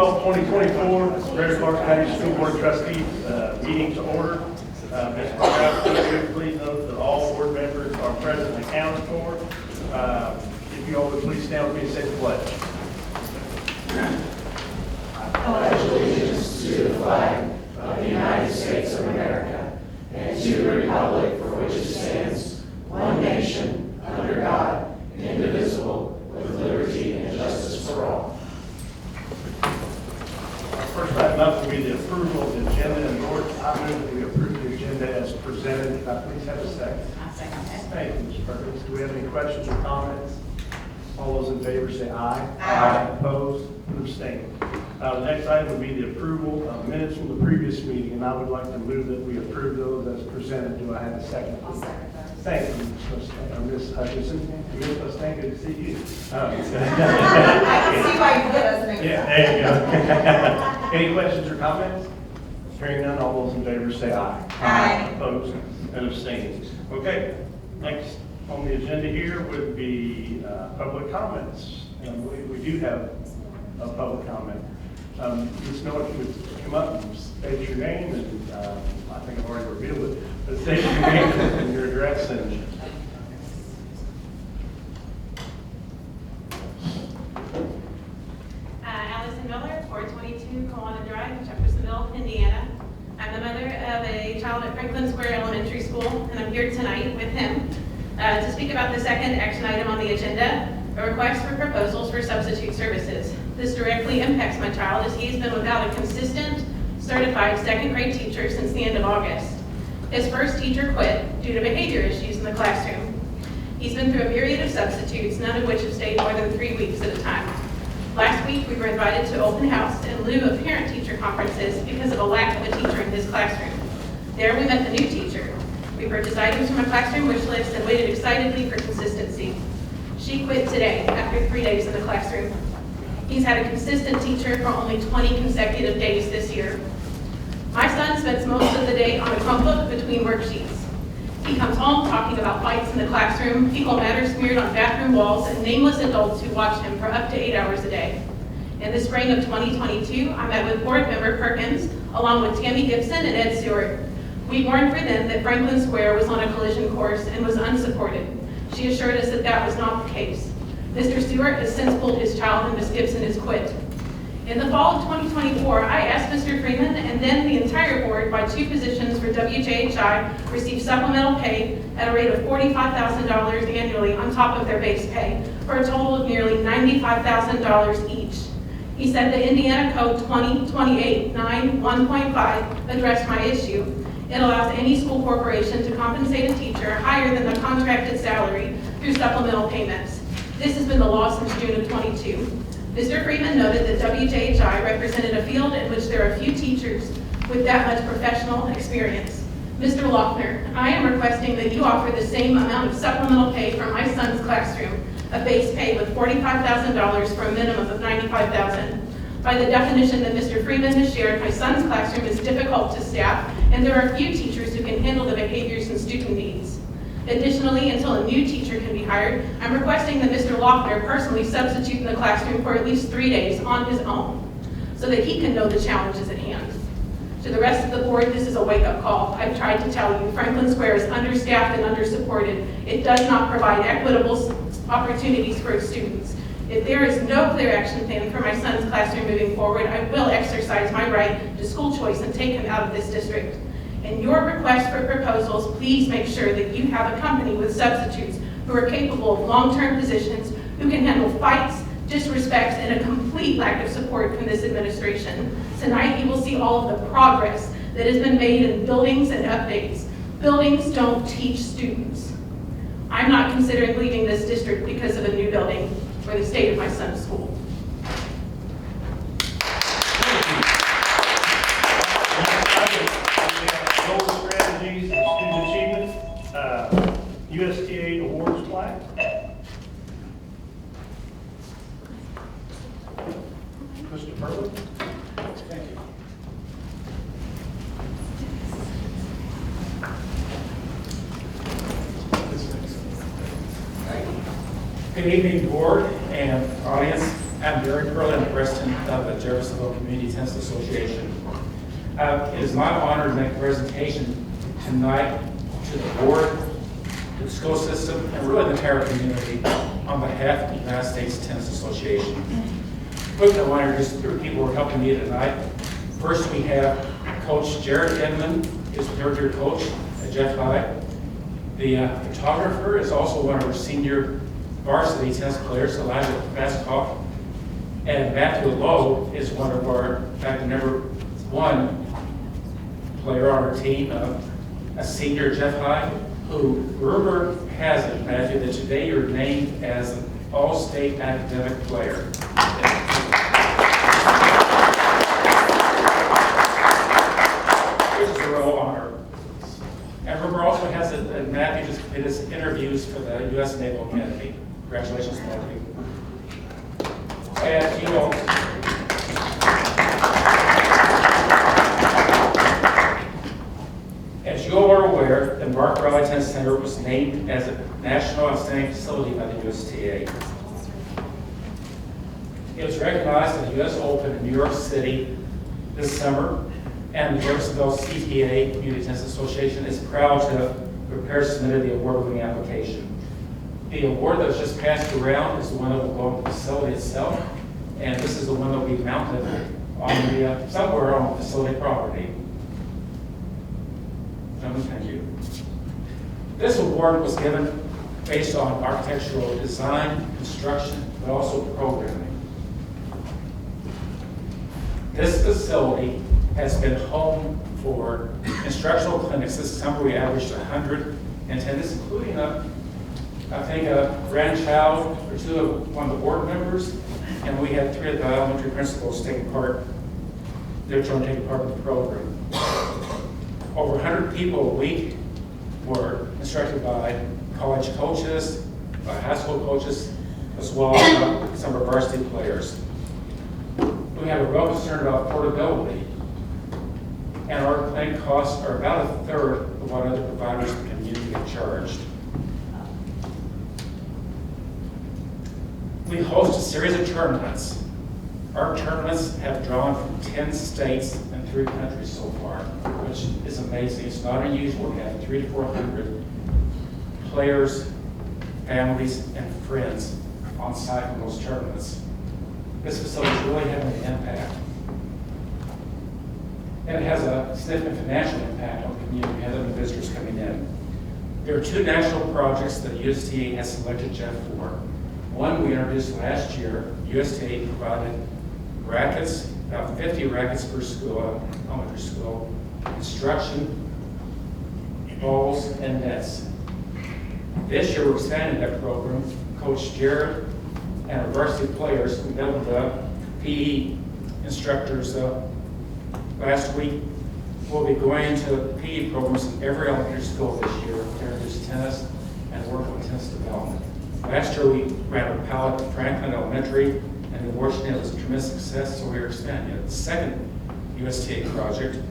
12/2024, Greater Clark County School Board of Trustees meeting to order. Ms. McGrath, please note that all board members are present and accounted for. If you all would please stand with me and say the pledge. I pledge allegiance to the flag of the United States of America and to the republic for which it stands, one nation, under God, indivisible, with liberty and justice for all. First item up will be the approval of the agenda. And Lord, I move that we approve the agenda as presented. Can I please have a second? I'll second that. Thank you, Ms. Perkins. Do we have any questions or comments? All those in favor say aye. Aye. Opposed? Abstained. The next item would be the approval of minutes from the previous meeting, and I would like to move that we approve those as presented. Do I have a second? I'll second that. Thank you, Ms. Hutchinson. Ms. Mustang, good to see you. I can see why you put us in. Yeah, there you go. Any questions or comments? Hearing none, all those in favor say aye. Aye. Opposed and abstaining. Okay, next on the agenda here would be public comments. And we do have a public comment. Just know if you would come up and state your name, and I think I've already revealed it, but state your name and your address. And Allison Miller, 422 Kiwanis Drive, Jeffersonville, Indiana. I'm the mother of a child at Franklin Square Elementary School, and I'm here tonight with him to speak about the second action item on the agenda, a request for proposals for substitute services. This directly impacts my child as he has been without a consistent, certified second grade teacher since the end of August. His first teacher quit due to behavior issues in the classroom. He's been through a myriad of substitutes, none of which have stayed more than 3 weeks at a time. Last week, we were invited to open house in lieu of parent-teacher conferences because of a lack of a teacher in his classroom. There we met the new teacher. We purchased items from a classroom wish list and waited excitedly for consistency. She quit today after 3 days in the classroom. He's had a consistent teacher for only 20 consecutive days this year. My son spends most of the day on a Chromebook between worksheets. He comes home talking about fights in the classroom, fecal matter smeared on bathroom walls, and nameless adults who watch him for up to 8 hours a day. In the spring of 2022, I met with board member Perkins, along with Tammy Gibson and Ed Stewart. We warned for them that Franklin Square was on a collision course and was unsupported. She assured us that that was not the case. Mr. Stewart has since pulled his child and Ms. Gibson has quit. In the fall of 2024, I asked Mr. Freeman and then the entire board why 2 positions for WJHI receive supplemental pay at a rate of $45,000 annually on top of their base pay, for a total of nearly $95,000 each. He said that Indiana Code 2028-9-1.5 addressed my issue. It allows any school corporation to compensate a teacher higher than the contracted salary through supplemental payments. This has been the law since June of 22. Mr. Freeman noted that WJHI represented a field in which there are few teachers with that much professional experience. Mr. Lochner, I am requesting that you offer the same amount of supplemental pay for my son's classroom, a base pay with $45,000 for a minimum of $95,000. By the definition that Mr. Freeman has shared, my son's classroom is difficult to staff, and there are few teachers who can handle the behaviors and student needs. Additionally, until a new teacher can be hired, I'm requesting that Mr. Lochner personally substitute in the classroom for at least 3 days on his own, so that he can know the challenges at hand. To the rest of the board, this is a wake-up call. I've tried to tell you, Franklin Square is understaffed and undersupported. It does not provide equitable opportunities for its students. If there is no clear action plan for my son's classroom moving forward, I will exercise my right to school choice and take him out of this district. In your request for proposals, please make sure that you have a company with substitutes who are capable of long-term positions, who can handle fights, disrespects, and a complete lack of support from this administration. Tonight, you will see all of the progress that has been made in buildings and updates. Buildings don't teach students. I'm not considering leaving this district because of a new building or the state of my son's school. Goal strategies and student achievement, USTA awards plaque. Mr. Perlin. Thank you. Good evening, board and audience. I'm Gary Perlin, president of the Jeffersonville Community Tennis Association. It is my honor to make a presentation tonight to the board, to the school system, and really the entire community on behalf of the United States Tennis Association. Quickly, I want to introduce the people who are helping me tonight. First, we have Coach Jared Edmond, is the third-year coach at Jeff High. The photographer is also one of our senior varsity tennis players, Elijah Baskoff. And Matthew Lowe is one of our, in fact, the number one player on our team, a senior at Jeff High, who rumor has it, Matthew, that today you're named as an all-state academic player. Which is a real honor. And rumor also has it that Matthew just completed his interviews for the U.S. Naval Academy. Congratulations, Matthew. And you all, as you all are aware, the Mark Raleigh Tennis Center was named as a National Outstanding Facility by the USTA. It was recognized at the U.S. Open in New York City this summer, and the Jeffersonville CTA, Community Tennis Association, is proud to prepare submitted the award-winning application. The award that was just passed around is the one that will go on the facility itself, and this is the one that will be mounted on the somewhere on the facility property. Gentlemen, thank you. This award was given based on architectural design, construction, but also programming. This facility has been home for instructional clinics. This summer we averaged 100 in attendance, including I think a grandchild or two of one of the board members, and we had 3 of the elementary principals taking part. They're trying to take part in the program. Over 100 people a week were instructed by college coaches, by high school coaches, as well as some of our varsity players. We have a real concern about portability, and our clinic costs are about a third of what other providers in the community get charged. We host a series of tournaments. Our tournaments have drawn from 10 states and 3 countries so far, which is amazing. It's not unusual to have 300 to 400 players, families, and friends on site for those tournaments. This facility is really having an impact. And it has a significant financial impact on the community and the visitors coming in. There are 2 national projects that USTA has selected Jeff for. One we introduced last year. USTA provided rackets, about 50 rackets per school, elementary school, instruction, balls, and nets. This year we're expanding that program. Coach Jared and our varsity players, we met with the PE instructors last week. We'll be going into PE programs in every elementary school this year to introduce tennis and work on tennis development. Last year we ran a pilot at Franklin Elementary, and unfortunately it was a tremendous success, so we are expanding it. The second USTA project,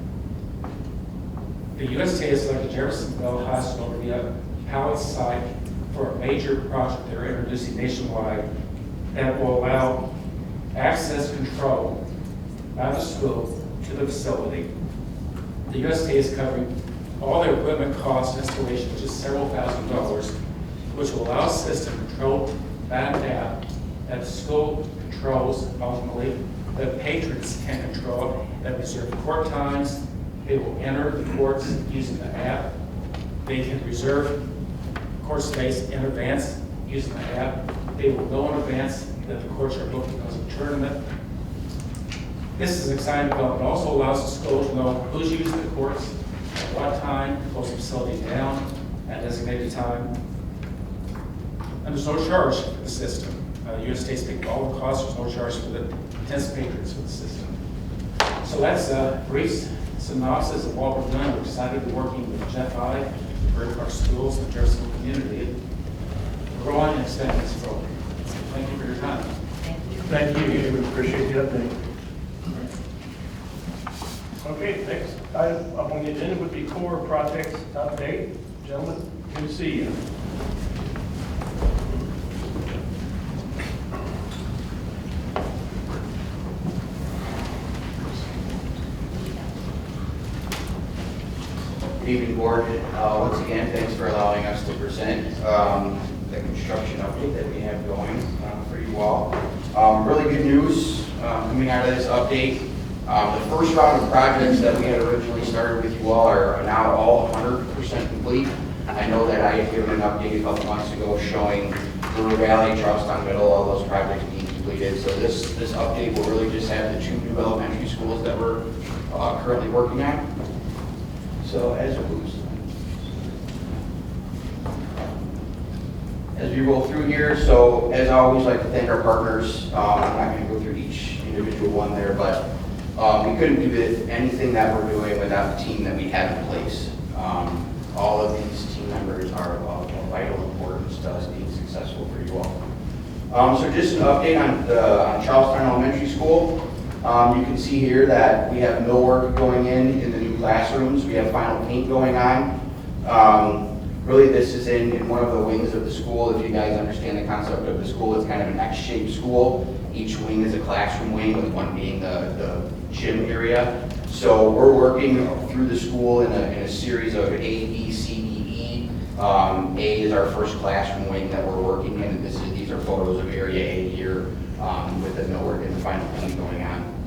the USTA has selected Jeffersonville High School to be a pilot site for a major project they're introducing nationwide that will allow access control by the school to the facility. The USTA is covering all their equipment costs and installation, which is several $1,000s, which will allow a system controlled by an app that the school controls ultimately, that patrons can control, that reserve court times. They will enter the courts using the app. They can reserve court space in advance using the app. They will know in advance that the courts are booked because of a tournament. This is an exciting development. It also allows the school to know who's using the courts, at what time, close the facility down at designated time. And there's no charge for the system. USTA is paying all the costs. There's no charge for the tennis patrons for the system. So that's a brief synopsis of what we're doing. We're excited to be working with Jeff High, with our schools, the Jeffersonville community, growing and expanding this program. Thank you for your time. Thank you. We appreciate the update. Okay, next item on the agenda would be core projects update. Gentlemen, good to see you. Good evening, board. Once again, thanks for allowing us to present the construction update that we have going for you all. Really good news coming out of this update. The first round of projects that we had originally started with you all are now all 100% complete. I know that I had given an update a couple months ago showing Brewer Valley, Charlestown Middle, all those projects being completed. So this update will really just have the 2 new elementary schools that we're currently working on. So as we roll through here, so as I always like to thank our partners. I'm not going to go through each individual one there, but we couldn't do anything that we're doing without the team that we have in place. All of these team members are of vital importance to us being successful for you all. So just an update on Charlestown Elementary School. You can see here that we have millwork going in the new classrooms. We have final paint going on. Really, this is in one of the wings of the school. If you guys understand the concept of the school, it's kind of an X-shaped school. Each wing is a classroom wing, with one being the gym area. So we're working through the school in a series of A, B, C, D, E. A is our first classroom wing that we're working in. These are photos of area A here with the millwork and the final paint going on.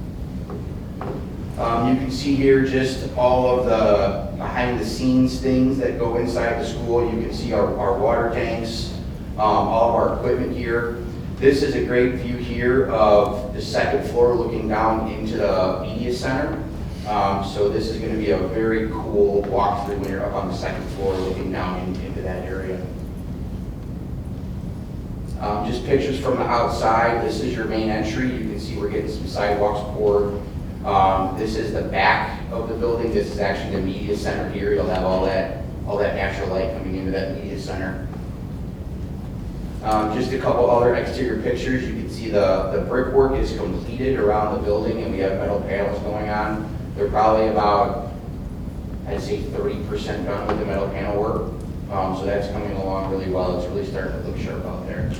You can see here just all of the behind the scenes things that go inside the school. You can see our water tanks, all of our equipment here. This is a great view here of the second floor looking down into the media center. So this is going to be a very cool walkthrough when you're up on the second floor looking down into that area. Just pictures from the outside. This is your main entry. You can see we're getting some sidewalks poured. This is the back of the building. This is actually the media center here. You'll have all that natural light coming into that media center. Just a couple other exterior pictures. You can see the brickwork is completed around the building, and we have metal panels going on. They're probably about, I'd say, 30% done with the metal panel work. So that's coming along really well. It's really starting to look sharp out there.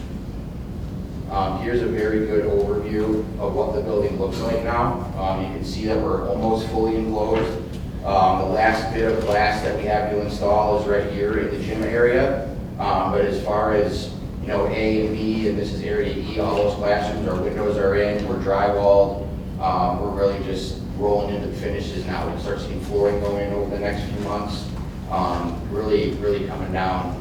Here's a very good overview of what the building looks like now. You can see that we're almost fully enclosed. The last bit of glass that we have to install is right here in the gym area. But as far as A and B, and this is area E, all those classrooms, our windows are in, we're drywalled. We're really just rolling into the finishes now. We'll start seeing flooring going in over the next few months. Really coming down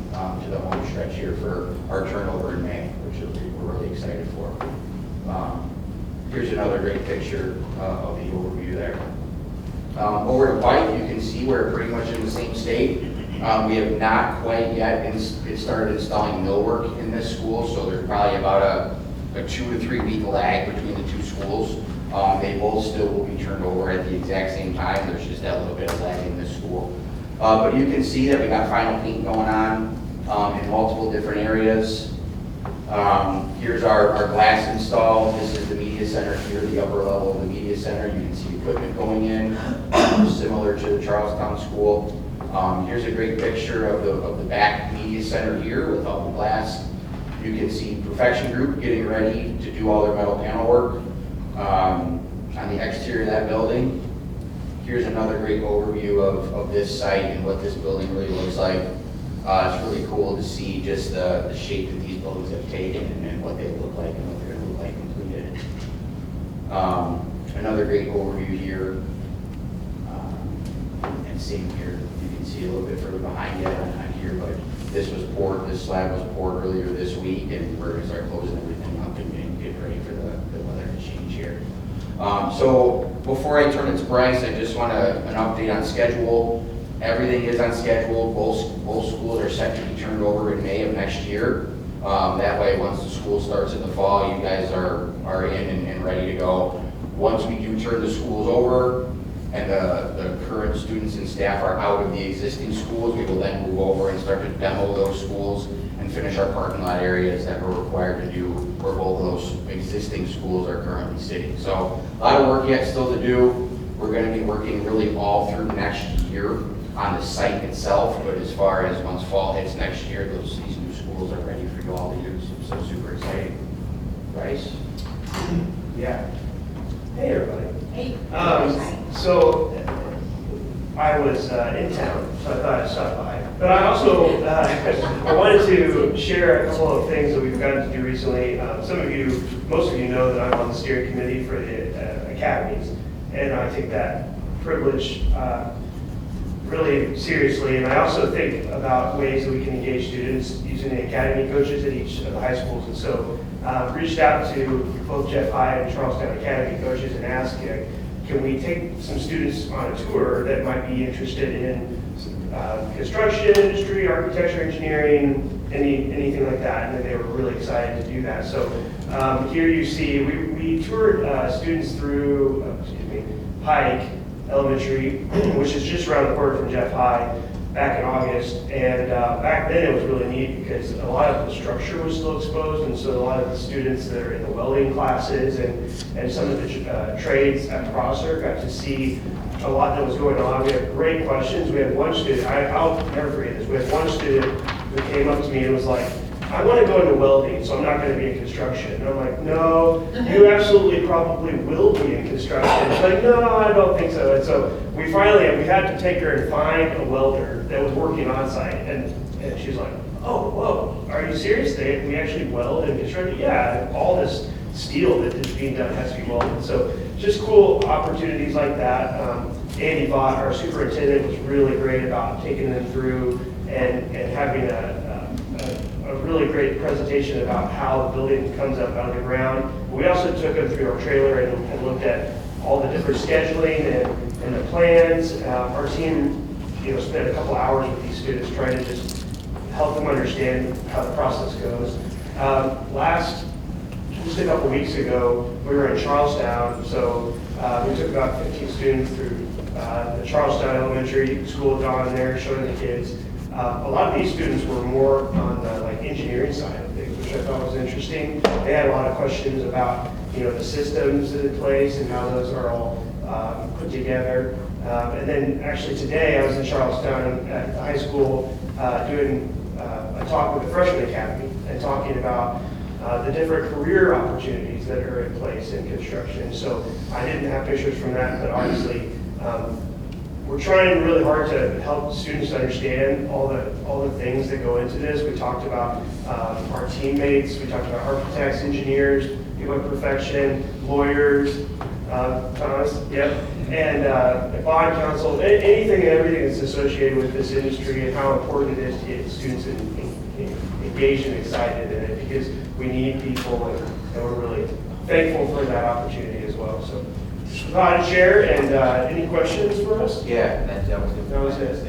to the home stretch here for our turnover in May, which we're really excited for. Here's another great picture of the overview there. Over to White, you can see we're pretty much in the same state. We have not quite yet started installing millwork in this school, so there's probably about a 2 to 3 week lag between the two schools. They both still will be turned over at the exact same time. There's just that little bit of lag in this school. But you can see that we got final paint going on in multiple different areas. Here's our glass install. This is the media center here, the upper level of the media center. You can see equipment going in, similar to the Charlestown school. Here's a great picture of the back media center here with all the glass. You can see Perfection Group getting ready to do all their metal panel work on the exterior of that building. Here's another great overview of this site and what this building really looks like. It's really cool to see just the shape that these buildings have taken and what they look like and what they're going to look like completed. Another great overview here. And same here. You can see a little bit further behind it on here, but this slab was poured earlier this week, and we're going to start closing everything up and get ready for the weather to change here. So before I turn it to Bryce, I just want an update on schedule. Everything is on schedule. Both schools are set to be turned over in May of next year. That way, once the school starts in the fall, you guys are in and ready to go. Once we do turn the schools over and the current students and staff are out of the existing schools, we will then move over and start to demo those schools and finish our parking lot areas that we're required to do where both of those existing schools are currently sitting. So a lot of work yet still to do. We're going to be working really all through next year on the site itself, but as far as once fall hits next year, these new schools are ready for you all to use. So super exciting. Bryce? Yeah. Hey, everybody. Hey. So I was in town, so I thought I'd stop by. But I also I wanted to share a couple of things that we've gotten to do recently. Most of you know that I'm on the steering committee for the academies, and I take that privilege really seriously. And I also think about ways that we can engage students using the academy coaches at each of the high schools. And so reached out to both Jeff High and Charlestown Academy coaches and asked, can we take some students on a tour that might be interested in construction industry, architecture, engineering, anything like that, and they were really excited to do that. So here you see, we toured students through, Pike Elementary, which is just around the corner from Jeff High, back in August. And back then it was really neat because a lot of the structure was still exposed, and so a lot of the students that are in the welding classes and some of the trades at Prosser got to see a lot that was going on. We had great questions. We had one student, I'll never forget this, we had one student who came up to me and was like, I want to go into welding, so I'm not going to be in construction. And I'm like, no, you absolutely probably will be in construction. She's like, no, I don't think so. And so we had to take her and find a welder that was working on site. And she's like, oh, whoa, are you serious? We actually weld in construction? Yeah, all this steel that is being done has to be welded. So just cool opportunities like that. Andy Vaught, our superintendent, was really great about taking them through and having a really great presentation about how the building comes up out of the ground. We also took them through our trailer and looked at all the different scheduling and the plans. Our team, spent a couple hours with these students trying to just help them understand how the process goes. Just a couple weeks ago, we were in Charlestown, so we took about 15 students through the Charlestown Elementary School down there, showing the kids. A lot of these students were more on the engineering side of things, which I thought was interesting. They had a lot of questions about the systems in place and how those are all put together. And then actually today I was in Charlestown at the high school doing a talk with the Freshman Academy and talking about the different career opportunities that are in place in construction. So I didn't have pictures from that, but obviously we're trying really hard to help students understand all the things that go into this. We talked about our teammates, we talked about architects, engineers, people at perfection, lawyers, Thomas, yep, and bond counsel, anything and everything that's associated with this industry and how important it is to get students engaged and excited in it, because we need people and we're really thankful for that opportunity as well. So just thought I'd share, and any questions for us? Yeah, that was good. That was it.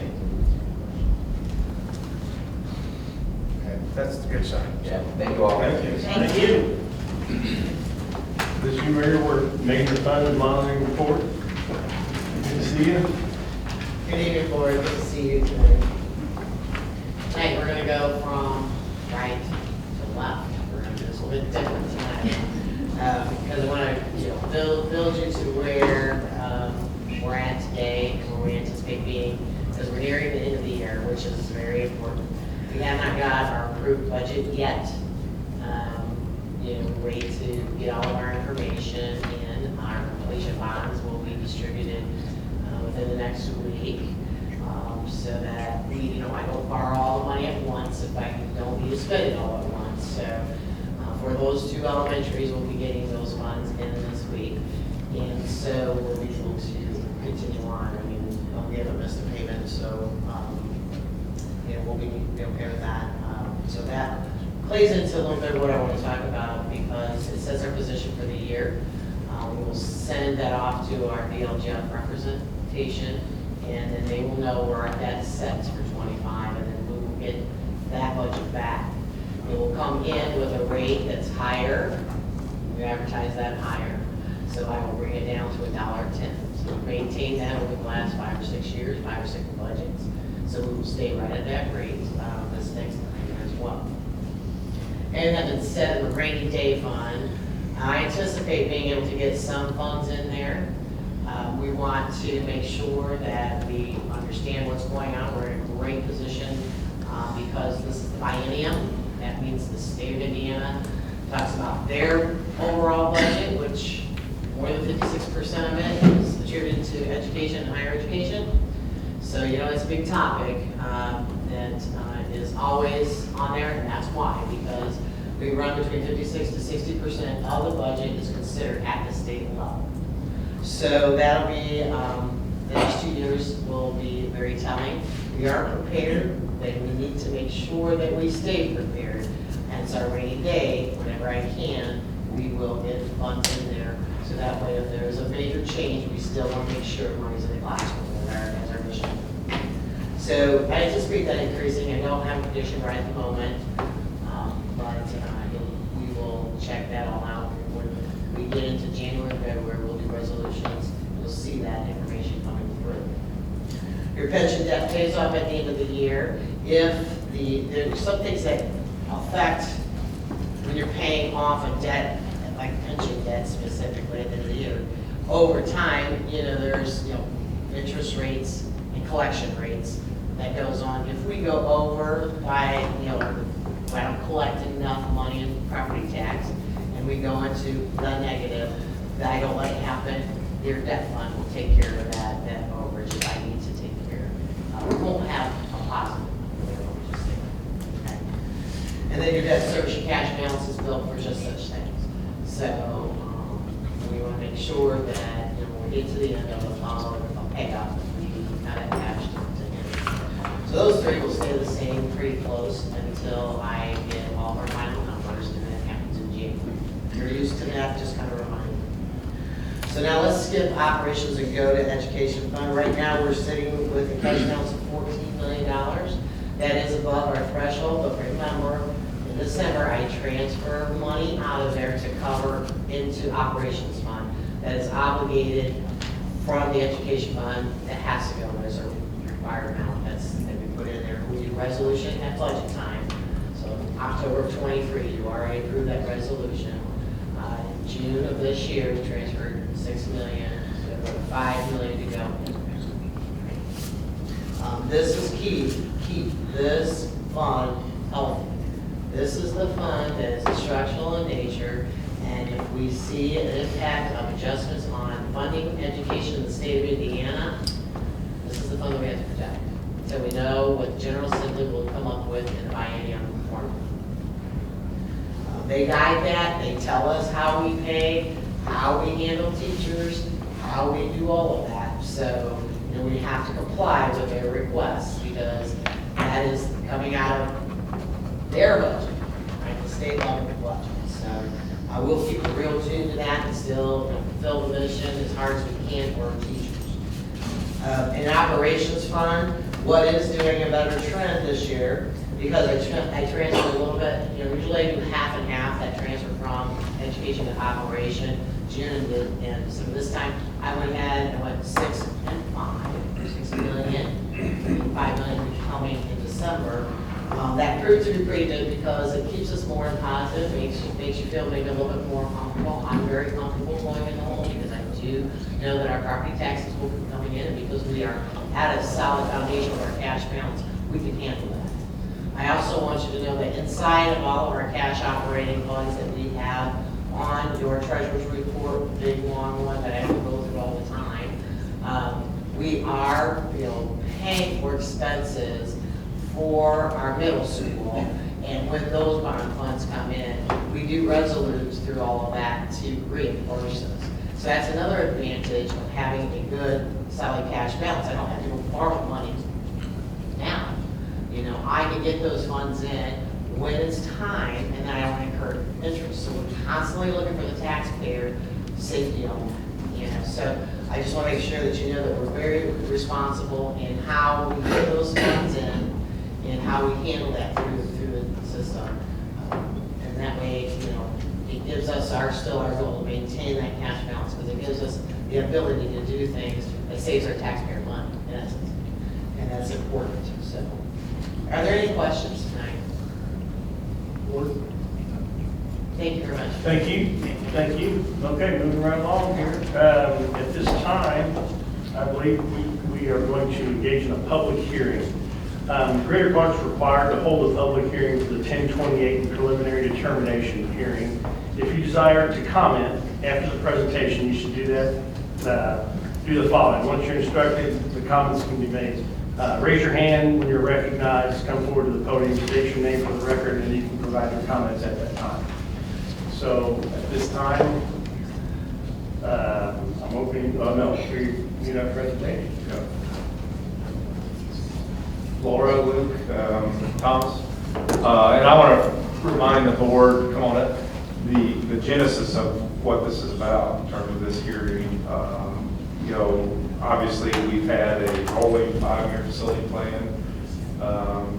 Okay, that's a good sign. Yeah, thank you all. Thank you. Thank you. This you, Mayor, we're making the fund and monitoring report. Good to see you. Good evening, board. Good to see you tonight. Tonight, we're going to go from right to left. We're going to do this a little bit different tonight. Because I want to build you to where we're at today and where we anticipate being, because we're nearing the end of the year, which is very important. We have not got our approved budget yet. Wait to get all of our information in. Our completion bonds will be distributed within the next week, so that I don't borrow all the money at once if I don't need to spend it all at once. So for those two elementaries, we'll be getting those funds in this week, and so we'll be able to continue on. We haven't missed a payment, so we'll be okay with that. So that plays into a little bit of what I want to talk about, because it sets our position for the year. We will send that off to our DLGF representation, and then they will know where our debt sets for 25, and then we will get that budget back. It will come in with a rate that's higher. We advertise that higher, so I will bring it down to $1.10. So we maintain that over the last 5 or 6 years, 5 or 6 budgets. So we will stay right at that rate this next time as well. And that been set in the rainy day fund. I anticipate being able to get some funds in there. We want to make sure that we understand what's going on. We're in a great position because this is the biennium. That means the state of Indiana talks about their overall budget, which more than 56% of it is attributed to education and higher education. So, it's a big topic that is always on there, and that's why, because we run between 56 to 60% of the budget is considered at the state level. So that'll be, the next 2 years will be very telling. We are prepared, but we need to make sure that we stay prepared. And it's our rainy day, whenever I can, we will get funds in there. So that way, if there's a major change, we still want to make sure money's in the classroom as our mission. So I anticipate that increasing. I don't have a prediction right at the moment, but we will check that all out. When we get into January, February, we'll do resolutions. You'll see that information coming through. Your pension debt pays off at the end of the year. If there's some things that affect when you're paying off a debt, like pension debt specifically at the end of the year, over time, there's, interest rates and collection rates that goes on. If we go over by, I don't collect enough money in property tax, and we go into the negative, that I don't let it happen, your debt fund will take care of that overage that I need to take care of. We won't have a positive. Okay. And then your debt service, your cash balance is built for just such things. So we want to make sure that when we get to the end of the funnel, a payoff, we kind of attached to it. So those three will stay the same, pretty close, until I get all of our final numbers, and that happens in January. You're used to that, just kind of remind you. So now let's skip operations and go to education fund. Right now, we're sitting with a cash balance of $14 million. That is above our threshold, but remember, in December, I transfer money out of there to cover into operations fund that is obligated from the education fund that has to go as a required amount that we put in there. We do resolution at budget time. So October of 23, you already approved that resolution. In June of this year, we transferred $6 million, so $5 million to go. This is key. Keep this fund healthy. This is the fund that is instructional in nature, and if we see an impact of adjustments on funding education in the state of Indiana, this is the fund that we have to protect. So we know what General Assembly will come up with in the biennium formula. They guide that, they tell us how we pay, how we handle teachers, how we do all of that. So we have to comply with their requests, because that is coming out of their budget, right, the state level budget. So we'll keep a real tune to that and still fulfill the mission as hard as we can for our teachers. In operations fund, what is doing a better trend this year, because I transferred a little bit, usually I do half and half, that transfer from education to operation, June and so this time I went ahead and went 6 and 5, 6 million, 5 million coming in December. That proved to be pretty good because it keeps us more positive, makes you feel maybe a little bit more comfortable. I'm very comfortable going in the hole because I do know that our property taxes will be coming in, and because we are at a solid foundation with our cash balance, we can handle that. I also want you to know that inside of all of our cash operating funds that we have on your treasurer's report, big long one that I have to go through all the time, we are paying for expenses for our middle school, and when those bond funds come in, we do resolutes through all of that to reimburse us. So that's another advantage of having a good solid cash balance. I don't have to go borrow money now. I can get those funds in when it's time, and then I don't incur interest. So we're constantly looking for the taxpayer safety on that. So I just want to make sure that you know that we're very responsible in how we get those funds in and how we handle that through the system. And that way, it gives us still our goal to maintain that cash balance, because it gives us the ability to do things that saves our taxpayer money, in essence. And that's important. So, are there any questions tonight? Thank you very much. Thank you. Thank you. Okay, moving right along here. At this time, I believe we are going to engage in a public hearing. Greater Clark is required to hold a public hearing for the 1028 preliminary determination hearing. If you desire to comment after the presentation, you should do that. Do the following. Once you're instructed, the comments can be made Raise your hand when you're recognized, come forward to the podium, state your name for the record, and you can provide your comments at that time. So at this time, I'm opening, oh no, you have a presentation. Yeah. Laura, Luke, Thomas, and I want to remind the board, come on up, the genesis of what this is about in terms of this hearing. You know, obviously we've had a rolling 5-year facility plan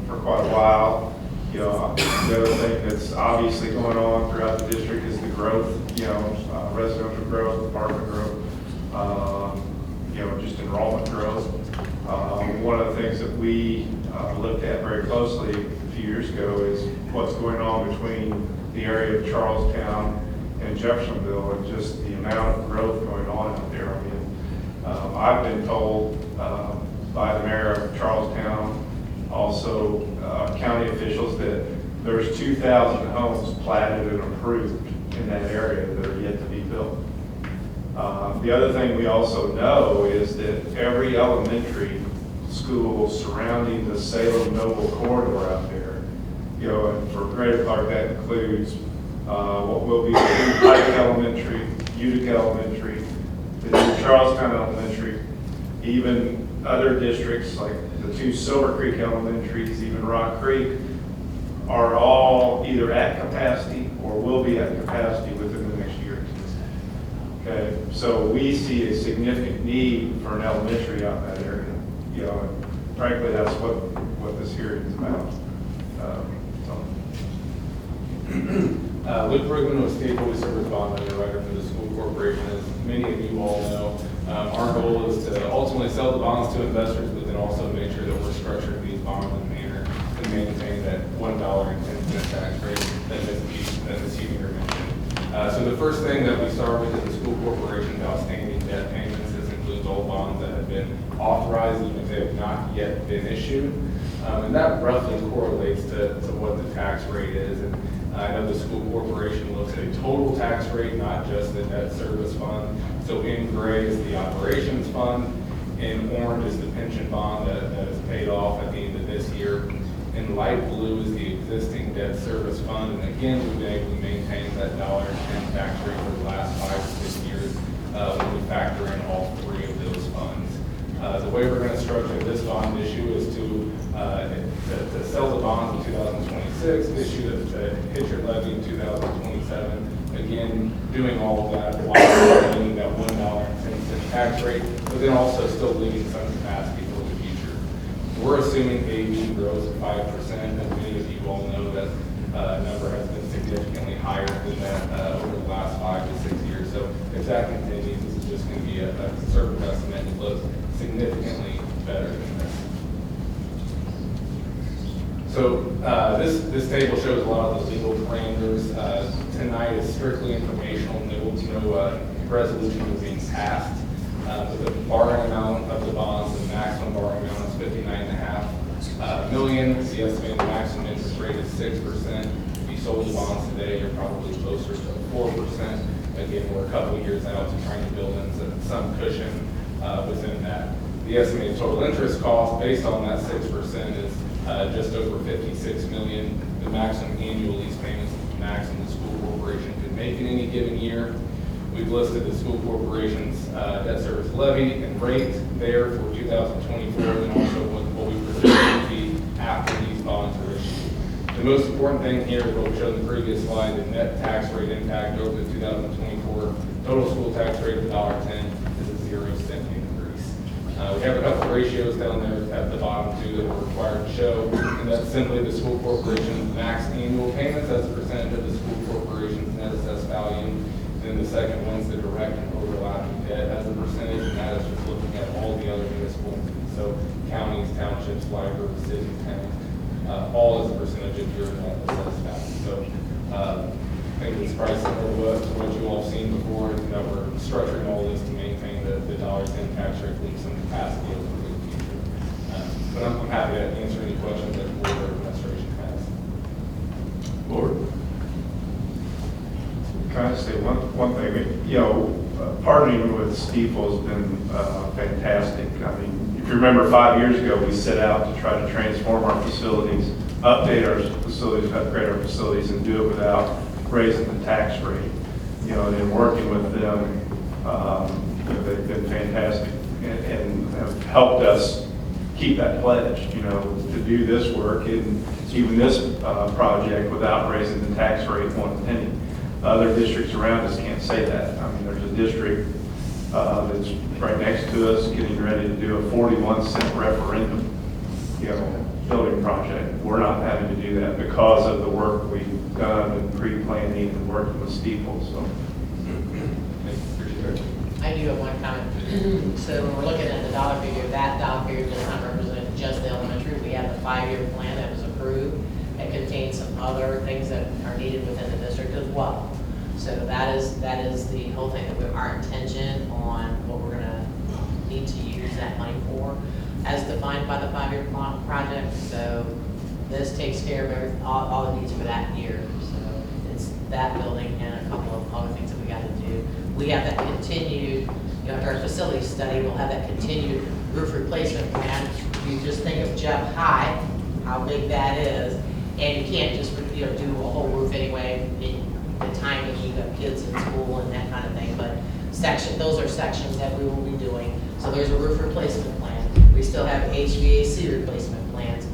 for quite a while. You know, the other thing that's obviously going on throughout the district is the growth, you know, residential growth, apartment growth, you know, just enrollment growth. One of the things that we looked at very closely a few years ago is what's going on between the area of Charlestown and Jeffersonville, and just the amount of growth going on out there. I mean, I've been told by the mayor of Charlestown, also county officials, that there's 2,000 homes platted and approved in that area that are yet to be built. The other thing we also know is that every elementary school surrounding the Salem-Noble corridor out there, you know, and for Greater Clark that includes what will be Pike Elementary, Utica Elementary, the new Charlestown Elementary, even other districts like the 2 Silver Creek Elementaries, even Rock Creek, are all either at capacity or will be at capacity within the next year or 2. Okay, so we see a significant need for an elementary out in that area. You know, and frankly, that's what this hearing is about. Luke Brigman with State Police Service Bond Underwriter for the school corporation. As many of you all know, our goal is to ultimately sell the bonds to investors, but then also make sure that we're structuring these bonds in a manner to maintain that $1.10 tax rate that Ms. Huber mentioned. So the first thing that we start with is the school corporation's outstanding debt payments. This includes all bonds that have been authorized, even if they have not yet been issued. And that roughly correlates to what the tax rate is. And I know the school corporation looks at a total tax rate, not just the debt service fund. So in gray is the operations fund, in orange is the pension bond that is paid off at the end of this year. In light blue is the existing debt service fund. And again, we've been able to maintain that $1.10 tax rate for the last 5 to 6 years when we factor in all 3 of those funds. The way we're going to structure this bond issue is to sell the bonds in 2026, issue the hit your levy in 2027. Again, doing all of that while maintaining that $1.10 tax rate, but then also still leaving some capacity for the future. We're assuming AV growth of 5%. As many of you all know, that number has been significantly higher than that over the last 5 to 6 years. So if that continues, this is just going to be a conservative estimate. It looks significantly better than this. So this table shows a lot of the legal parameters. Tonight is strictly informational. No resolution is being passed. But the borrowing amount of the bonds, the maximum borrowing amount is $59.5 million. The estimated maximum interest rate is 6%. If you sold the bonds today, you're probably closer to 4%. Again, we're a couple of years out to trying to build in some cushion within that. The estimated total interest cost based on that 6% is just over $56 million. The maximum annual lease payments, maximum the school corporation could make in any given year. We've listed the school corporation's debt service levy and rate there for 2024, and also what we predict to be after these bonds are issued. The most important thing here is what we showed in the previous slide, the net tax rate impact over the 2024 total school tax rate of $1.10 is a 0-cent increase. We have a couple of ratios down there at the bottom too that we're required to show, and that's simply the school corporation's max annual payments as a percentage of the school corporation's net assessed value. Then the second one's the direct and overlapping debt as a percentage, and that is just looking at all the other municipal entities. So counties, townships, libraries, cities, towns, all as a percentage of your net assessed value. So I think it's probably similar to what you all have seen before, that we're structuring all this to maintain the $1.10 tax rate, leave some capacity over for the future. But I'm happy to answer any questions that the board or administration has. Lord? Can I say one thing? You know, partnering with Stiefel has been fantastic. I mean, if you remember 5 years ago, we set out to try to transform our facilities, update our facilities, upgrade our facilities, and do it without raising the tax rate. You know, and in working with them, you know, they've been fantastic and have helped us keep that pledge, you know, to do this work and even this project without raising the tax rate 1 penny. Other districts around us can't say that. I mean, there's a district that's right next to us getting ready to do a 41-cent referendum, you know, building project. We're not having to do that because of the work we've done in pre-planning and working with Stiefel, so. I do have one comment. So when we're looking at the dollar figure, that dollar figure does not represent just the elementary. We have the 5-year plan that was approved. It contains some other things that are needed within the district as well. So that is the whole thing, that our intention on what we're gonna need to use that money for, as defined by the 5-year project. So this takes care of all the needs for that year. So it's that building and a couple of other things that we got to do. We have that continued, you know, after our facility study, we'll have that continued roof replacement plan. You just think of Jeff High, how big that is, and you can't just, you know, do a whole roof anyway, in the time that you have kids in school and that kind of thing, but those are sections that we will be doing. So there's a roof replacement plan. We still have HVAC replacement plans,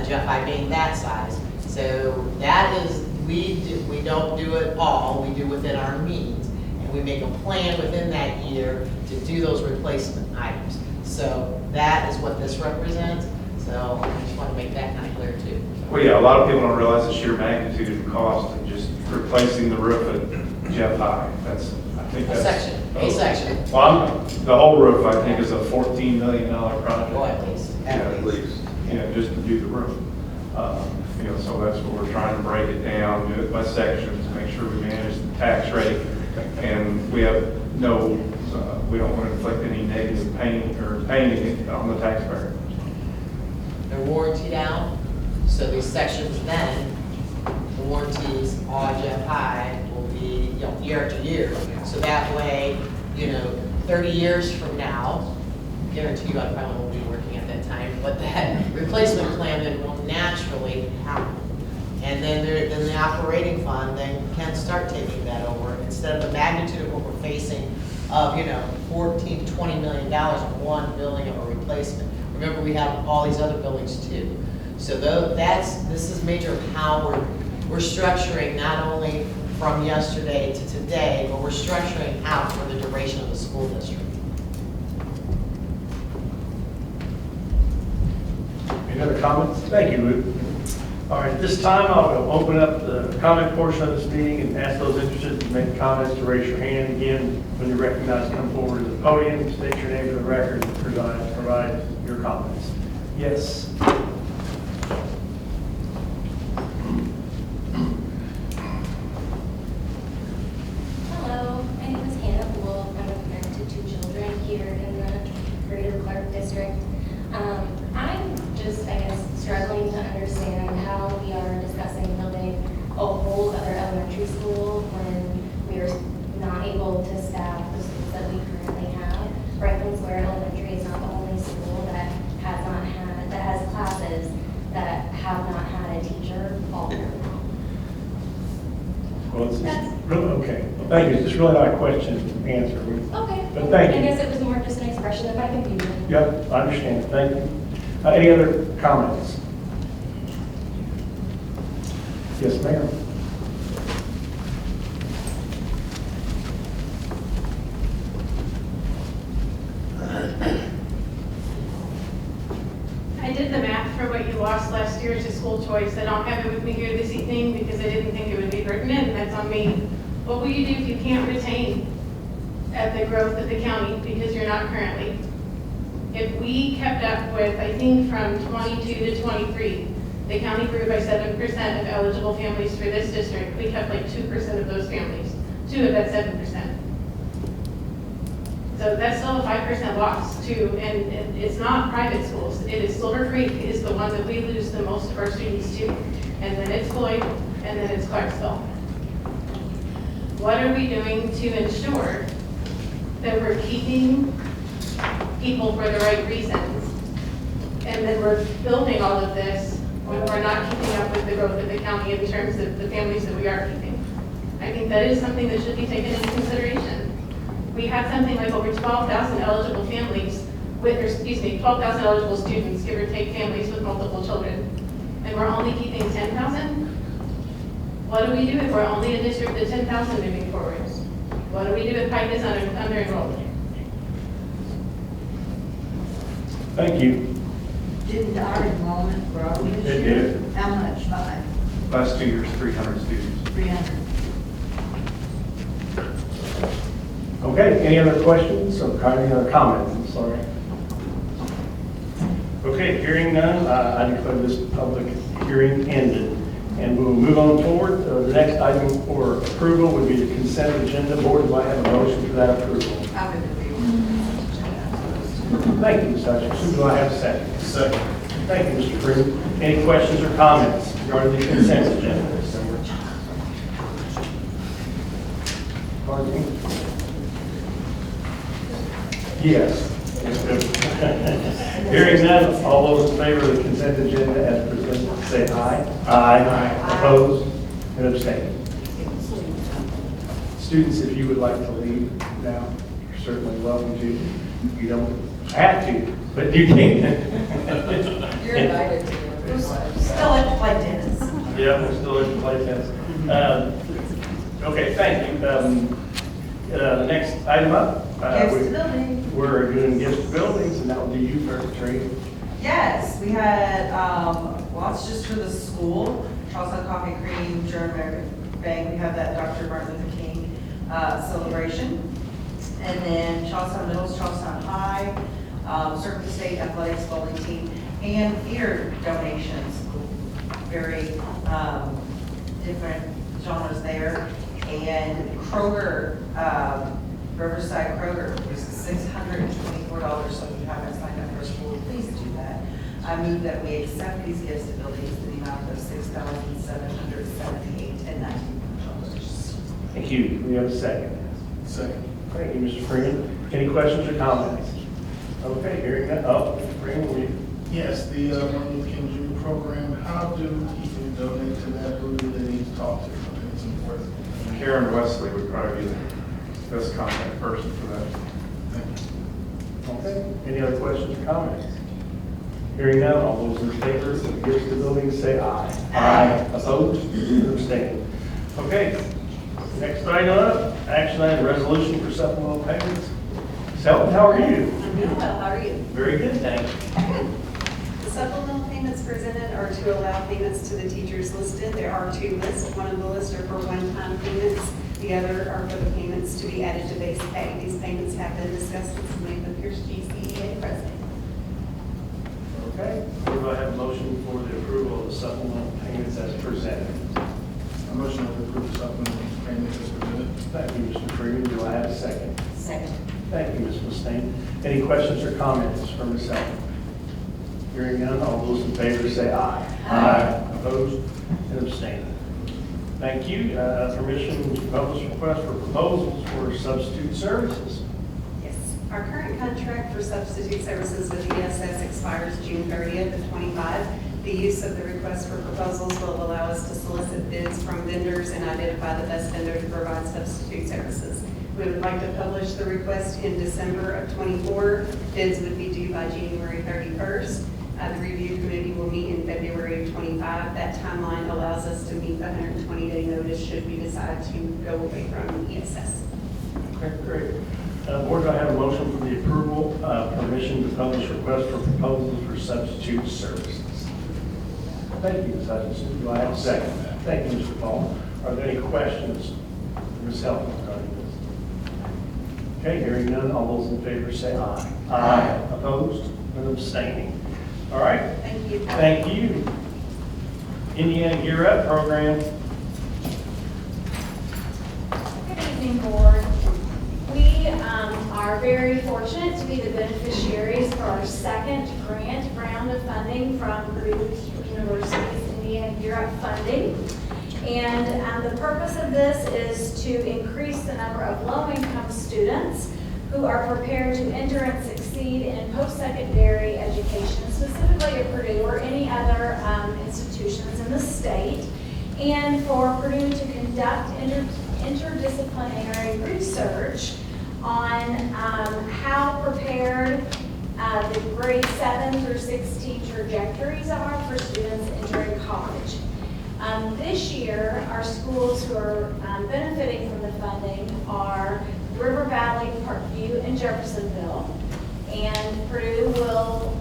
Jeff High being that size. So that is, we don't do it all, we do within our means. We make a plan within that year to do those replacement items. So that is what this represents. So I just want to make that kind of clear too. Well, yeah, a lot of people don't realize the sheer magnitude of the cost of just replacing the roof at Jeff High. I think that's A section. Well, the whole roof, I think, is a $14 million project. Well, at least. At least. Yeah, just to do the roof. You know, so that's what we're trying to break it down, do it by sections, to make sure we manage the tax rate. And we have we don't want to inflict any negative pain on the taxpayer. They're warrantied out, so these sections then, the warranties on Jeff High will be, you know, year after year. So that way, you know, 30 years from now, guarantee you I probably won't be working at that time, but that replacement plan then will naturally happen. And then the operating fund then can start taking that over instead of the magnitude of what we're facing of, you know, $14 to $20 million on one building of a replacement. Remember, we have all these other buildings too. So this is major of how we're structuring not only from yesterday to today, but we're structuring out for the duration of the school district. Any other comments? Thank you, Luke. All right, at this time, I'll open up the comment portion of this meeting and ask those interested to make comments to raise your hand. Again, when you're recognized, come forward to the podium, state your name for the record, and provide your comments. Yes. Hello, my name is Hannah Poole. I'm a parent to 2 children here in the Greater Clark District. I'm just, I guess, struggling to understand how we are discussing building a whole other elementary school when we are not able to staff the schools that we currently have. Franklin Square Elementary is not the only school that has classes that have not had a teacher all year long. Well, it's really, okay. Well, thank you. It's just really not a question to answer. Okay. But thank you. I guess it was more just an expression of my confusion. Yep, I understand. Thank you. Any other comments? Yes, ma'am. I did the math for what you lost last year to school choice. I don't have it with me here this evening because I didn't think it would be written in. That's on me. What will you do if you can't retain at the growth of the county because you're not currently? If we kept up with, I think from 22 to 23, the county grew by 7% of eligible families for this district. We kept like 2% of those families, 2 of that 7%. So that's still a 5% loss too, and it's not private schools. It is Silver Creek is the one that we lose the most of our students to, and then it's Floyd, and then it's Clarksville. What are we doing to ensure that we're keeping people for the right reasons. And then we're building all of this when we're not keeping up with the growth of the county in terms of the families that we are keeping. I think that is something that should be taken into consideration. We have something like over 12,000 eligible families with, or excuse me, 12,000 eligible students, give or take, families with multiple children. And we're only keeping 10,000? What do we do if we're only a district of 10,000 moving forward? What do we do if Pike is under enrolled? Thank you. Didn't our enrollment grow this It year? did. How much by? Last 2 years, 300 students. 300. Okay, any other questions or any other comments? I'm sorry. Okay, hearing none, I declare this public hearing ended. And we will move on forward. The next item for approval would be the consent agenda. Board, do I have a motion for that approval? I would agree. Thank you, Ms. Hutchinson. Do I have a second? Second. Thank you, Mr. Freeman. Any questions or comments regarding the consent agenda? Pardon me? Yes. Hearing none, all those in favor of the consent agenda as presented, say aye. Aye. Opposed and abstained. Students, if you would like to leave now, you're certainly welcome to. You don't have to, but you can. You're invited to. Still at Play Tennis. Yeah, we're still in play tennis. Okay, thank you. The next item up. Gifts to buildings. We're doing gifts to buildings, and that will be you first, Tree. Yes, we had, well, it's just for the school, Charlestown Coffee Cream, German American Bank, we have that Dr. Martin Luther King celebration. And then Charlestown Middle, Charlestown High, Circle State Athletics Bowling Team, and theater donations. Very different genres there. And Kroger, Riverside Kroger is $624, so if you haven't signed up for school, please do that. I move that we accept these gifts to buildings in the amount of $6,778.91. Thank you. Do we have a second? Second. Thank you, Mr. Freeman. Any questions or comments? Okay, hearing that. Oh, Mr. Freeman, will you? Yes, the Martin Luther King Jr. program, how do people donate to that? Who do they need to talk to? I think it's important. Karen Wesley would probably be the best contact person for that. Thank you. Okay. Any other questions or comments? Hearing none, all those in favor of the gifts to buildings say aye. Aye. Opposed? Abstained. Okay. Next item up, action item, resolution for supplemental payments. Selton, how are you? I'm doing well, how are you? Very good, thank you. The supplemental payments presented are to allow payments to the teachers listed. There are two lists. One of the lists are for one-time payments. The other are for the payments to be added to base pay. These payments have been discussed with Samantha Pierce, GCCS president. Okay, do I have a motion for the approval of the supplemental payments as presented? A motion to approve the supplemental payments as presented. Thank you, Mr. Freeman. Do I have a second? Second. Thank you, Ms. Mustaine. Any questions or comments from Ms. Selton? Hearing none, all those in favor say aye. Aye. Opposed and abstained. Thank you. Permission to publish request for proposals for substitute services. Yes. Our current contract for substitute services with ESS expires June 30th of 25. The use of the request for proposals will allow us to solicit bids from vendors and identify the best vendor to provide substitute services. We would like to publish the request in December of 24. Bids would be due by January 31st. The review committee will meet in February of 25. That timeline allows us to meet the 120-day notice should we decide to go away from ESS. Okay, great. Board, do I have a motion for the approval, permission to publish request for proposals for substitute services? Thank you, Ms. Hutchinson. Do I have a second? Thank you, Mr. Paul. Are there any questions for Ms. Helton regarding this? Okay, hearing none, all those in favor say aye. Aye. Opposed and abstaining. All right. Thank you. Thank you. Indiana Gear Up program. Good evening, board. We are very fortunate to be the beneficiaries for our second grant round of funding from Purdue University's Indiana Gear Up funding. And the purpose of this is to increase the number of low-income students who are prepared to enter and succeed in post-secondary education, specifically at Purdue or any other institutions in the state, and for Purdue to conduct interdisciplinary research on how prepared the grade 7 through 16 trajectories are for students entering college. This year, our schools who are benefiting from the funding are River Valley, Parkview, and Jeffersonville. And Purdue will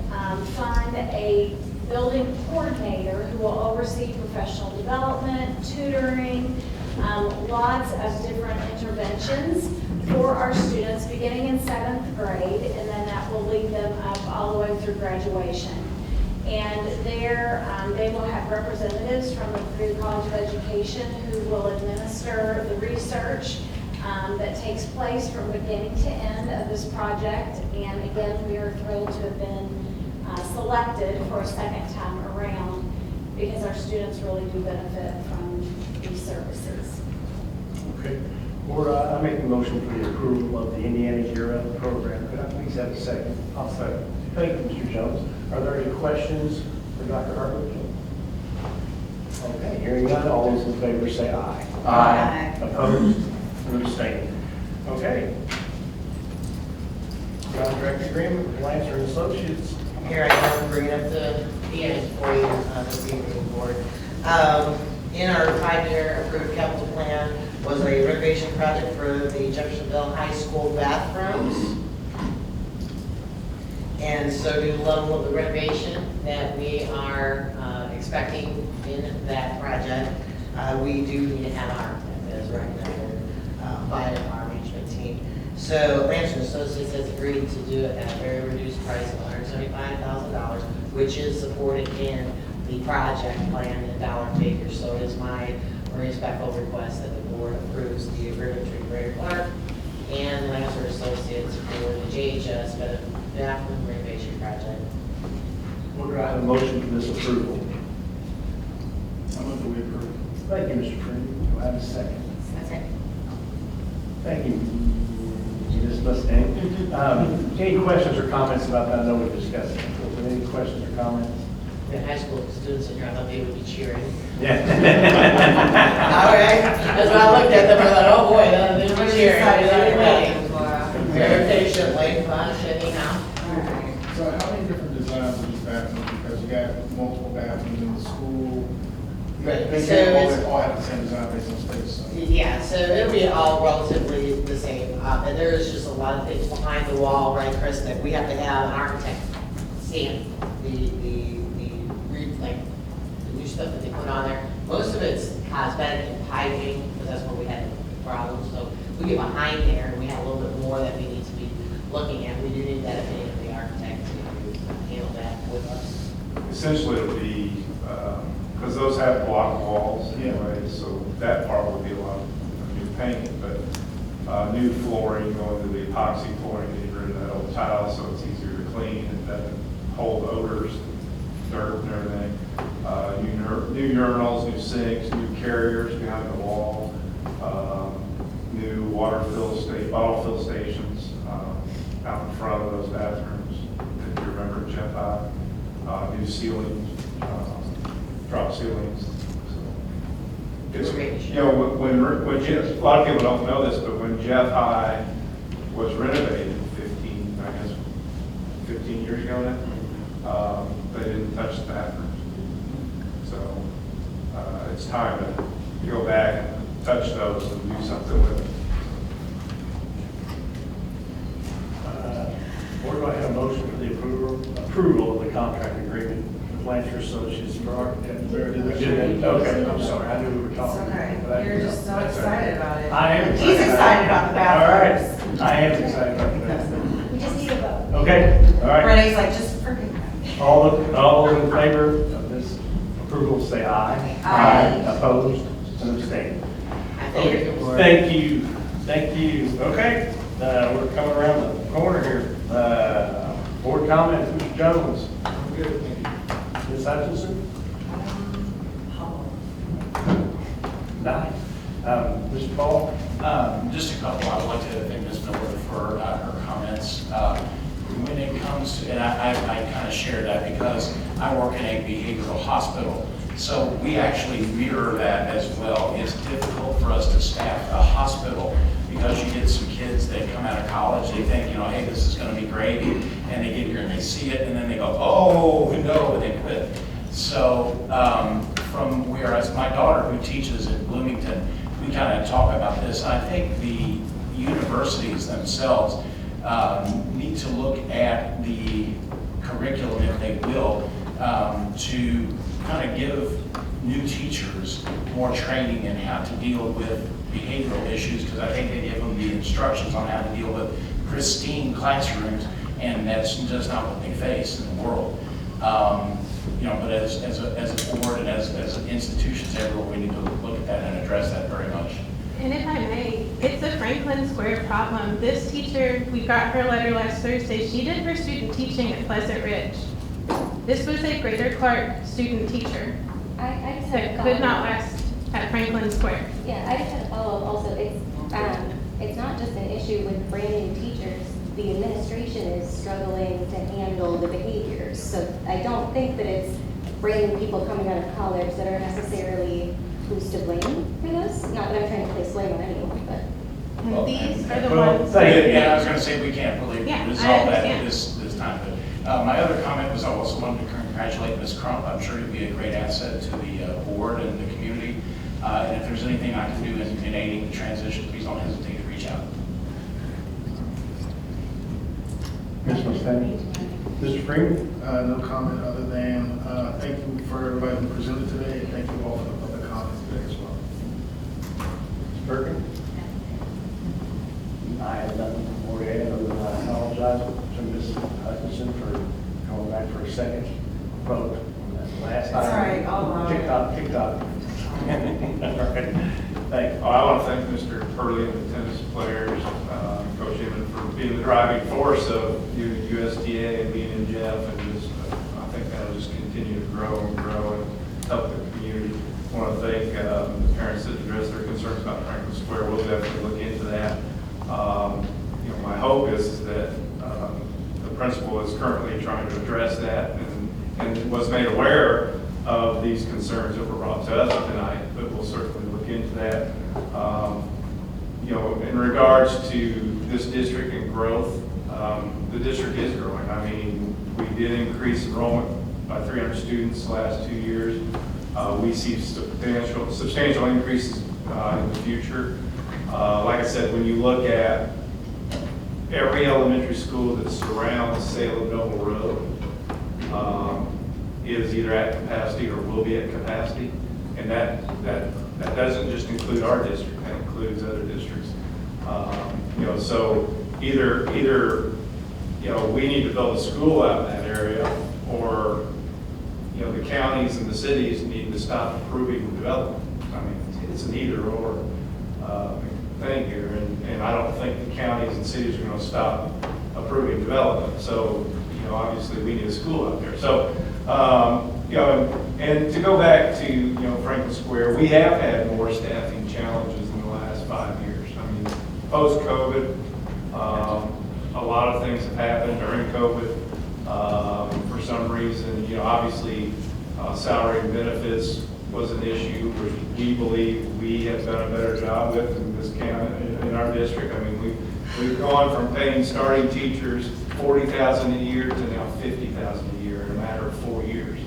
fund a building coordinator who will oversee professional development, tutoring, lots of different interventions for our students beginning in 7th grade, and then that will lead them up all the way through graduation. And there, they will have representatives from the Purdue College of Education who will administer the research that takes place from beginning to end of this project. And again, we are thrilled to have been selected for a second time around because our students really do benefit from these services. Okay. Board, I make the motion for the approval of the Indiana Year-Round Program. Could I please have a second? I'll second. Thank you, Mr. Jones. Are there any questions for Dr. Hartman? Okay, hearing none, all those in favor say aye. Aye. Opposed? And abstained. Okay. Contract agreement with Lancer and Associates. Here I am bringing up the end for you this evening, board. In our 5-year approved capital plan was a renovation project for the Jeffersonville High School bathrooms. And so due to the level of the renovation that we are expecting in that project, we do need to have our as recommended by our management team. So Lancer Associates has agreed to do it at a very reduced price of $175,000, which is supported in the project plan in dollar figures. So it is my respectful request that the board approves the agreement between Greater Clark and Lancer Associates for the JHS bathroom renovation project. Board, do I have a motion for this approval? I move that we approve. Thank you, Mr. Freeman. Do I have a second? Thank you, Ms. Mustang. Any questions or comments about that? I know we discussed it. But any questions or comments? The high school students in here, I thought they would be cheering. Yeah. All right, because when I looked at them, I thought, oh boy, they're cheering. Very patiently, but anyhow. So how many different designs of these bathrooms? Because you got multiple bathrooms in the school. Right. They So can't it's- all have the same design based on space. So. Yeah, so it'll be all relatively the same. And there is just a lot of things behind the wall, right, Chris, that we have to have an architect stamp the new stuff that they put on there. Most of it's cosmetic and piping, because that's where we had problems. So we get behind there and we have a little bit more that we need to be looking at. We do need that opinion of the architect to handle that with us. Essentially, it'll be, because those have block walls anyway, so that part would be a lot of new paint, but new flooring, going to the epoxy flooring, getting rid of that old tile so it's easier to clean and doesn't hold odors, dirt and everything. New urinals, new sinks, new carriers behind the wall, new bottle fill stations out in front of those bathrooms, if you remember Jeff new ceilings, drop ceilings. It's, you know, when Jeff, a lot of people don't know this, but when Jeff High was renovated 15 years ago now, they didn't touch the bathrooms. So it's time to go back and touch those and do something with it. Board, do I have a motion for the approval of the contract agreement with Lancer Associates for architect? Okay, I'm sorry, I knew we were talking. It's okay. but I- You're just so that's all excited right. about it. I am. He's excited about the bathrooms. All right, I am excited about the bathrooms. We just need a vote. Okay, all right. Renee's like, just forget that. All in favor of this approval, say aye. Aye. Opposed and abstained. I thank you for Thank you, thank you. Okay, we're coming around the corner here. Board comments, Mr. Jones. I'm good, thank you. Ms. Hutchinson? Nine. Mr. Paul? Just a couple. I want to thank Ms. Miller for her comments. When it comes to, and I kind of share that because I work in a behavioral hospital. So we actually mirror that as well. It's difficult for us to staff a hospital because you get some kids that come out of college, they think, hey, this is going to be great, and they get here and they see it, and then they go, oh, no, and they quit. So from whereas my daughter who teaches in Bloomington, we kind of talk about this. I think the universities themselves need to look at the curriculum, if they will, to kind of give new teachers more training in how to deal with behavioral issues, because I think they give them the instructions on how to deal with pristine classrooms, and that's just not what they face in the world. But as a board and as institutions everywhere, we need to look at that and address that very much. And if I may, it's a Franklin Square problem. This teacher, we got her letter last Thursday. She did her student teaching at Pleasant Ridge. This was a Greater Clark student teacher I just that had a could not follow-up. last at Franklin Square. Yeah, I just had a follow-up also. It's not just an issue with brand new teachers. The administration is struggling to handle the behaviors. So I don't think that it's brand new people coming out of college that are necessarily who's to blame for this. Not that I'm trying to place blame on anyone, but. And these are the Well, ones. thank you. Yeah, I was going to say we can't really Yeah, I resolve that understand. this time. But my other comment was I also wanted to congratulate Ms. Crump. I'm sure you'll be a great asset to the board and the community. And if there's anything I can do in aiding the transition, please don't hesitate to reach out. Ms. Mustangi? Mr. Freeman? No comment other than, thank you for everybody who presented today, and thank you all for the public comments today as well. Ms. Perkins? I have nothing more to add other than I apologize to Ms. Hutchinson for going back for a second vote on that last That's item. all right. TikTok. All right. Thank you. I want to thank Mr. Purley and the tennis players, Coach Emmett, for being the driving force of USTA and being in Jeff, and just, I think that'll just continue to grow and help the community. I want to thank the parents that addressed their concerns about Franklin Square. We'll definitely look into that. My hope is that the principal is currently trying to address that and was made aware of these concerns that were brought to us tonight, but we'll certainly look into that. In regards to this district and growth, the district is growing. I mean, we did increase enrollment by 300 students the last 2 years. We see substantial increases in the future. Like I said, when you look at every elementary school that surrounds Salem Noble Road, is either at capacity or will be at capacity. And that doesn't just include our district, that includes other districts. So either we need to build a school out in that area, or the counties and the cities need to stop approving development. I mean, it's an either or thing here, and I don't think the counties and cities are going to stop approving development. So obviously we need a school out there. So and to go back to Franklin Square, we have had more staffing challenges in the last 5 years. I mean, post-COVID, a lot of things have happened during COVID. For some reason, obviously, salary and benefits was an issue, which we believe we have done a better job with in this county, in our district. I mean, we've gone from paying starting teachers $40,000 a year to now $50,000 a year in a matter of 4 years.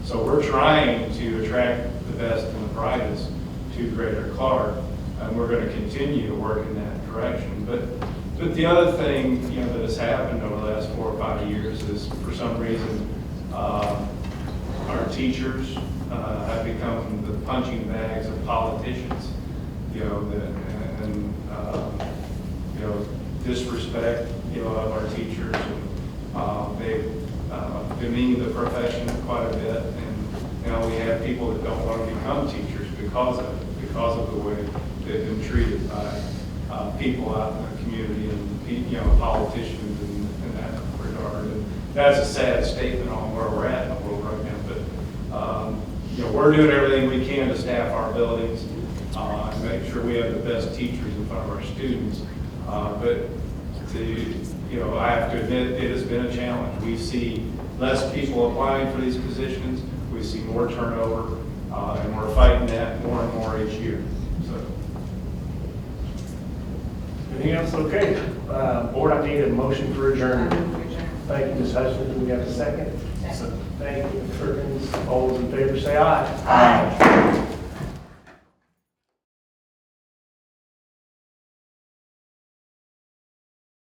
So we're trying to attract the best and the brightest to Greater Clark, and we're going to continue to work in that direction. But the other thing that has happened over the last 4 or 5 years is, for some reason, our teachers have become the punching bags of politicians, disrespect, of our teachers. And, they've demeaned the profession quite a bit. And, we have people that don't want to become teachers because of the way they've been treated by people out in the community and, politicians in that regard. And that's a sad statement on where we're at in the world right now. But, we're doing everything we can to staff our buildings, and make sure we have the best teachers in front of our students. But to I have to admit, it has been a challenge. We see less people applying for these positions, we see more turnover, and we're fighting that more and more each year, so. Anything else? Okay. Board, I need a motion for adjournment. Thank you, Ms. Hutchins. We got a second? Thank you, Ms. Perkins. All those in favor say aye. Aye.